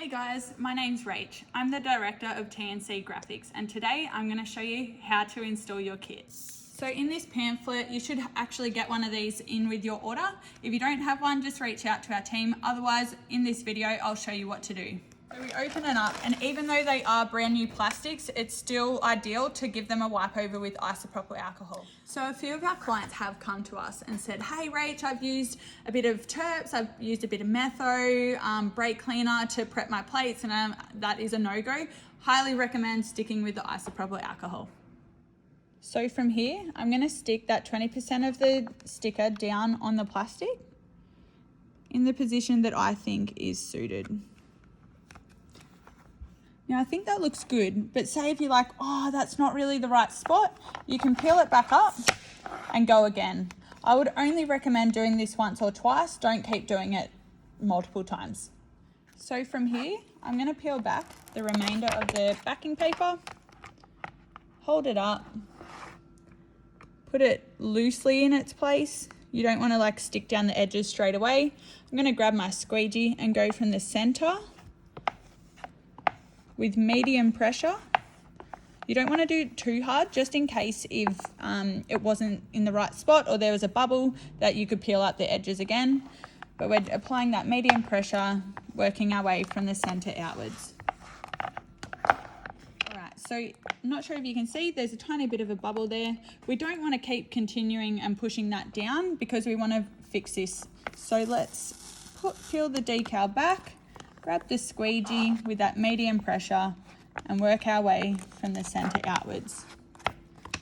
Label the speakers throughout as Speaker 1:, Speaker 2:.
Speaker 1: Hey guys, my name's Rach. I'm the director of Teencee Graphics, and today I'm going to show you how to install your kit. So in this pamphlet, you should actually get one of these in with your order. If you don't have one, just reach out to our team. Otherwise, in this video, I'll show you what to do. So we open it up, and even though they are brand new plastics, it's still ideal to give them a wipe over with isopropyl alcohol. So a few of our clients have come to us and said, hey Rach, I've used a bit of terps, I've used a bit of metho, brake cleaner to prep my plates, and that is a no-go. Highly recommend sticking with the isopropyl alcohol. So from here, I'm gonna stick that 20% of the sticker down on the plastic in the position that I think is suited. Now I think that looks good, but say if you're like, oh, that's not really the right spot, you can peel it back up and go again. I would only recommend doing this once or twice. Don't keep doing it multiple times. So from here, I'm gonna peel back the remainder of the backing paper, hold it up, put it loosely in its place. You don't wanna like stick down the edges straight away. I'm gonna grab my squeegee and go from the center with medium pressure. You don't want to do it too hard, just in case if it wasn't in the right spot or there was a bubble that you could peel out the edges again. But we're applying that medium pressure, working our way from the center outwards. All right, so I'm not sure if you can see, there's a tiny bit of a bubble there. We don't want to keep continuing and pushing that down because we want to fix this. So let's peel the decal back, grab the squeegee with that medium pressure and work our way from the center outwards.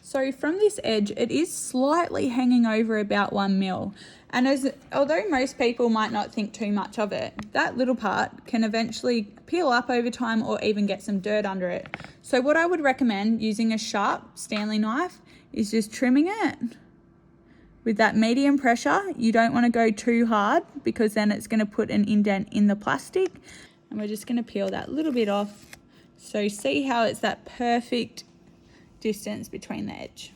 Speaker 1: So from this edge, it is slightly hanging over about 1 mil. And although most people might not think too much of it, that little part can eventually peel up over time or even get some dirt under it. So what I would recommend using a sharp Stanley knife is just trimming it with that medium pressure. You don't want to go too hard because then it's going to put an indent in the plastic, and we're just going to peel that little bit off. So see how it's that perfect distance between the edge.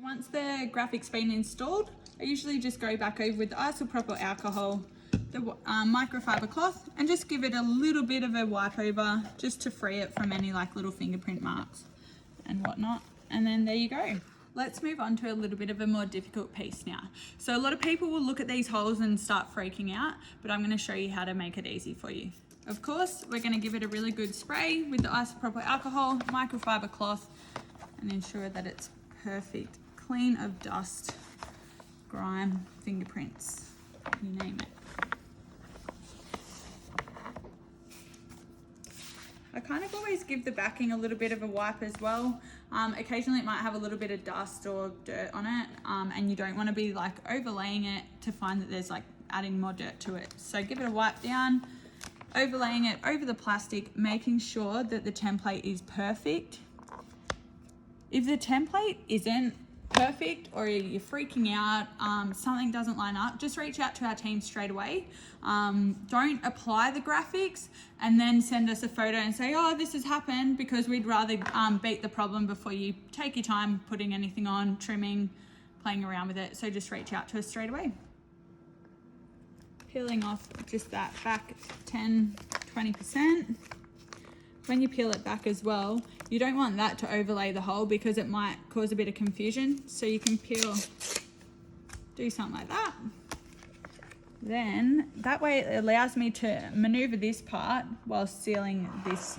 Speaker 1: Once the graphic's been installed, I usually just go back over with the isopropyl alcohol, the microfiber cloth, and just give it a little bit of a wipe over just to free it from any like little fingerprint marks and whatnot. And then there you go. Let's move on to a little bit of a more difficult piece now. So a lot of people will look at these holes and start freaking out, but I'm gonna show you how to make it easy for you. Of course, we're gonna give it a really good spray with the isopropyl alcohol, microfiber cloth, and ensure that it's perfect, clean of dust, grime, fingerprints, you name it. I kind of always give the backing a little bit of a wipe as well. Occasionally it might have a little bit of dust or dirt on it, and you don't want to be like overlaying it to find that there's like adding more dirt to it. So give it a wipe down, overlaying it over the plastic, making sure that the template is perfect. If the template isn't perfect or you're freaking out, something doesn't line up, just reach out to our team straight away. Don't apply the graphics and then send us a photo and say, oh, this has happened, because we'd rather beat the problem before you take your time putting anything on, trimming, playing around with it. So just reach out to us straight away. Peeling off just that back 10-20%. When you peel it back as well, you don't want that to overlay the hole because it might cause a bit of confusion. So you can do something like that. Then that way it allows me to maneuver this part while sealing this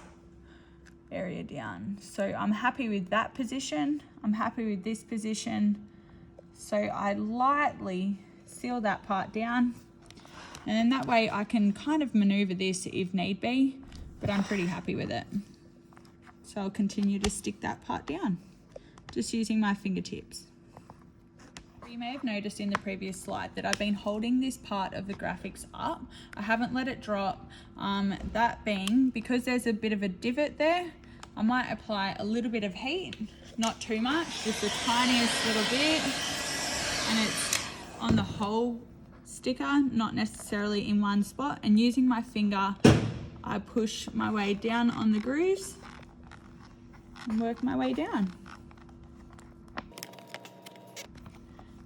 Speaker 1: area down. So I'm happy with that position. I'm happy with this position. So I lightly seal that part down. And then that way I can kind of maneuver this if need be, but I'm pretty happy with it. So I'll continue to stick that part down, just using my fingertips. You may have noticed in the previous slide that I've been holding this part of the graphics up. I haven't let it drop. That being because there's a bit of a divot there, I might apply a little bit of heat, not too much, just the tiniest little bit. And it's on the whole sticker, not necessarily in one spot. And using my finger, I push my way down on the grooves and work my way down.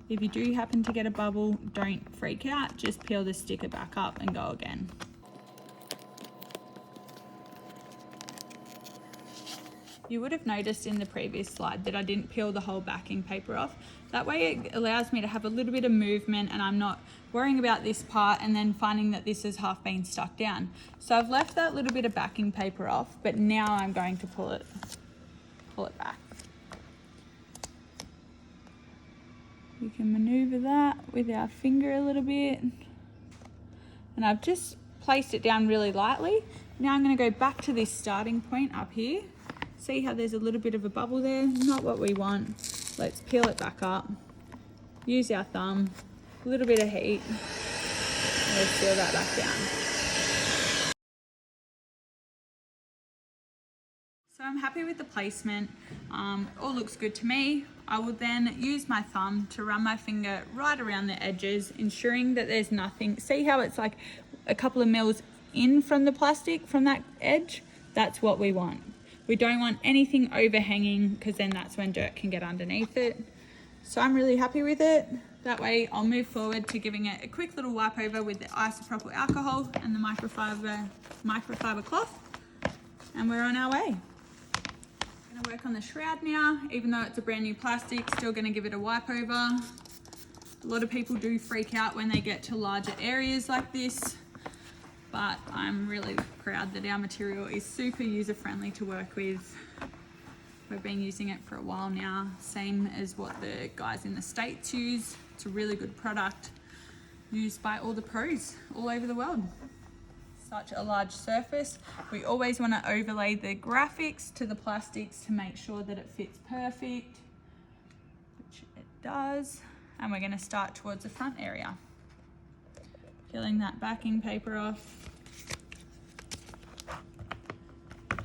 Speaker 1: If you do happen to get a bubble, don't freak out, just peel the sticker back up and go again. You would have noticed in the previous slide that I didn't peel the whole backing paper off. That way it allows me to have a little bit of movement and I'm not worrying about this part and then finding that this has half been stuck down. So I've left that little bit of backing paper off, but now I'm going to pull it back. We can maneuver that with our finger a little bit. And I've just placed it down really lightly. Now I'm going to go back to this starting point up here. See how there's a little bit of a bubble there? Not what we want. Let's peel it back up. Use our thumb, a little bit of heat. Let's seal that back down. So I'm happy with the placement. All looks good to me. I will then use my thumb to run my finger right around the edges, ensuring that there's nothing. See how it's like a couple of mils in from the plastic, from that edge? That's what we want. We don't want anything overhanging because then that's when dirt can get underneath it. So I'm really happy with it. That way I'll move forward to giving it a quick little wipe over with the isopropyl alcohol and the microfiber cloth. And we're on our way. I'm gonna work on the shroud now. Even though it's a brand new plastic, still gonna give it a wipe over. A lot of people do freak out when they get to larger areas like this, but I'm really proud that our material is super user-friendly to work with. We've been using it for a while now, same as what the guys in the States use. It's a really good product used by all the pros all over the world. Such a large surface. We always want to overlay the graphics to the plastics to make sure that it fits perfect, which it does. And we're going to start towards the front area. Peeling that backing paper off.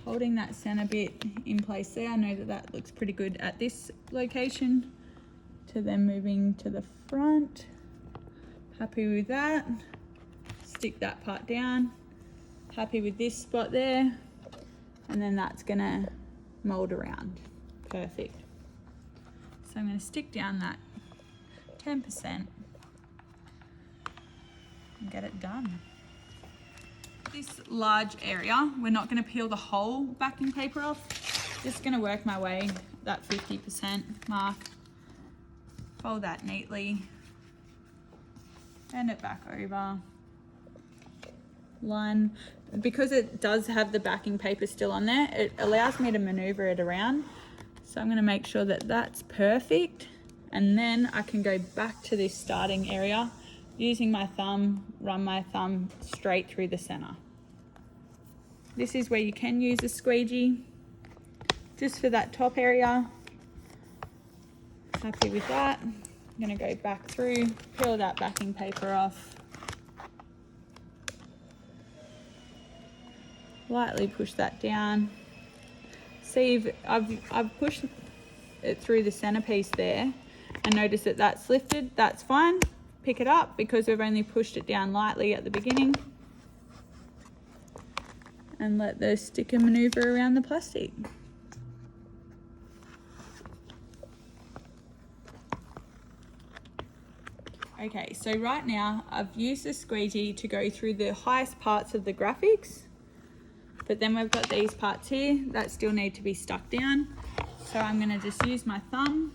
Speaker 1: Holding that center bit in place there. I know that that looks pretty good at this location. To then moving to the front. Happy with that. Stick that part down. Happy with this spot there. And then that's gonna mold around. Perfect. So I'm gonna stick down that 10% and get it done. This large area, we're not going to peel the whole backing paper off. Just going to work my way that 50% mark. Fold that neatly. Bend it back over. Line. Because it does have the backing paper still on there, it allows me to maneuver it around. So I'm going to make sure that that's perfect. And then I can go back to this starting area using my thumb, run my thumb straight through the center. This is where you can use a squeegee, just for that top area. Happy with that. I'm gonna go back through, peel that backing paper off. Lightly push that down. See if I've pushed it through the centerpiece there and notice that that's lifted. That's fine. Pick it up because we've only pushed it down lightly at the beginning. And let the sticker maneuver around the plastic. Okay, so right now I've used the squeegee to go through the highest parts of the graphics, but then we've got these parts here that still need to be stuck down. So I'm gonna just use my thumb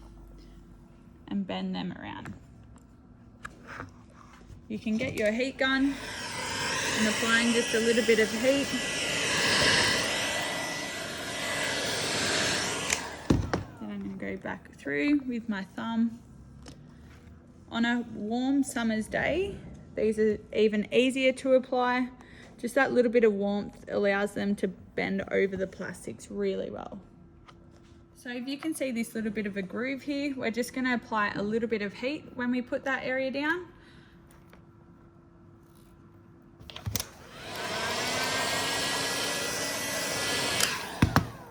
Speaker 1: and bend them around. You can get your heat gun and applying just a little bit of heat. Then I'm going to go back through with my thumb. On a warm summer's day, these are even easier to apply. Just that little bit of warmth allows them to bend over the plastics really well. So if you can see this little bit of a groove here, we're just going to apply a little bit of heat when we put that area down.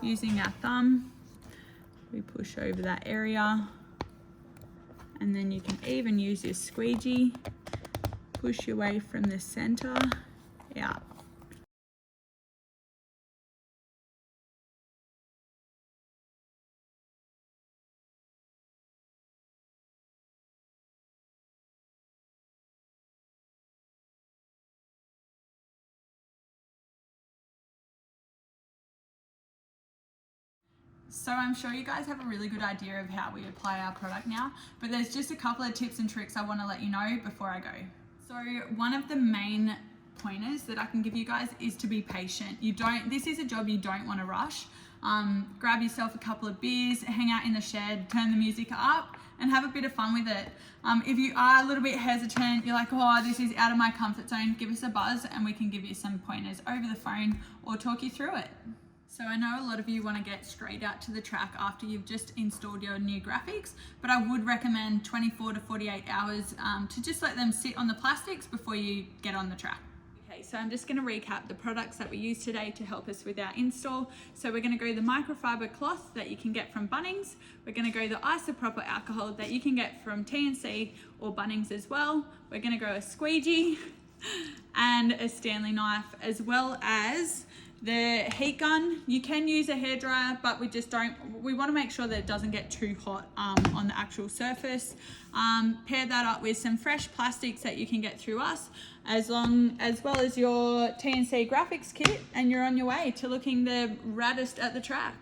Speaker 1: Using our thumb, we push over that area, and then you can even use your squeegee, push your way from the center out. So I'm sure you guys have a really good idea of how we apply our product now, but there's just a couple of tips and tricks I want to let you know before I go. So one of the main pointers that I can give you guys is to be patient. This is a job you don't want to rush. Grab yourself a couple of beers, hang out in the shed, turn the music up and have a bit of fun with it. If you are a little bit hesitant, you're like, oh, this is out of my comfort zone, give us a buzz and we can give you some pointers over the phone or talk you through it. So I know a lot of you want to get straight out to the track after you've just installed your new graphics, but I would recommend 24 to 48 hours to just let them sit on the plastics before you get on the track. Okay, so I'm just going to recap the products that we used today to help us with our install. So we're going to go the microfiber cloth that you can get from Bunnings. We're going to go the isopropyl alcohol that you can get from Teencee or Bunnings as well. We're going to go a squeegee and a Stanley knife, as well as the heat gun. You can use a hairdryer, but we want to make sure that it doesn't get too hot on the actual surface. Pair that up with some fresh plastics that you can get through us, as well as your Teencee Graphics kit, and you're on your way to looking the raddest at the track.